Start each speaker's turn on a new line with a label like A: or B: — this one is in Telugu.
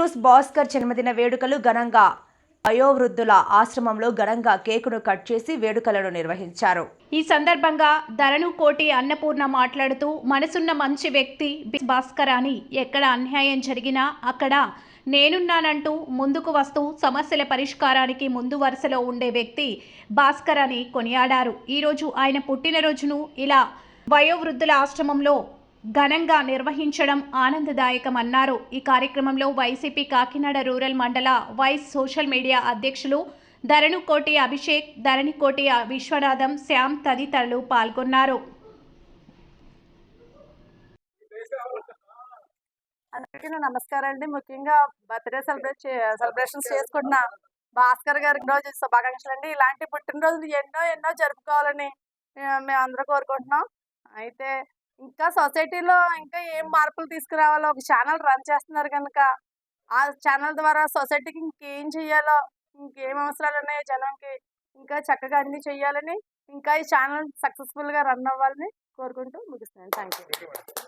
A: న్యూస్ భాస్కర్ జన్మదిన వేడుకలు ఘనంగా వయోవృద్ధుల ఆశ్రమంలో ఘనంగా కేకును కట్ చేసి వేడుకలను నిర్వహించారు. ఈ సందర్భంగా ధరణుకోటి అన్నపూర్ణ మాట్లాడుతూ మనసున్న మంచి వ్యక్తి భాస్కర్ అని ఎక్కడ అన్యాయం జరిగినా అక్కడ నేనున్నానంటూ ముందుకు వస్తూ సమస్యల పరిష్కారానికి ముందు వరుసలో ఉండే వ్యక్తి భాస్కర్ అని కొనియాడారు. ఈరోజు ఆయన పుట్టినరోజును ఇలా వయోవృద్ధుల ఆశ్రమంలో ఘనంగా నిర్వహించడం ఆనందదాయకమన్నారు. ఈ కార్యక్రమంలో వైసీపీ కాకినాడ రూరల్ మండల వైస్ సోషల్ మీడియా అధ్యక్షులు ధరణుకోటి అభిషేక్, ధరణికోటి విశ్వనాథం, శ్యామ్ తదితరులు పాల్గొన్నారు.
B: అందరికీ నమస్కారం అండి. ముఖ్యంగా బర్త్డే సెలబ్రేషన్స్ చేసుకుంటున్న భాస్కర్ గారికి రోజు శుభాకాంక్షలు అండి. ఇలాంటి పుట్టినరోజులు ఎన్నో జరుపుకోవాలని మేము అందరూ కోరుకుంటున్నాం. అయితే ఇంకా సొసైటీలో ఇంకా ఏం మార్పులు తీసుకురావాలో ఒక ఛానల్ రన్ చేస్తున్నారు కనుక ఆ ఛానల్ ద్వారా సొసైటీకి ఇంకేం చేయాలో, ఇంకేం అవసరాలు ఉన్నాయో జనంకి ఇంకా చక్కగా అన్నీ చేయాలని, ఇంకా ఈ ఛానల్ సక్సెస్ఫుల్గా రన్ అవ్వాలని కోరుకుంటూ ముగిస్తున్నాను. Thank you.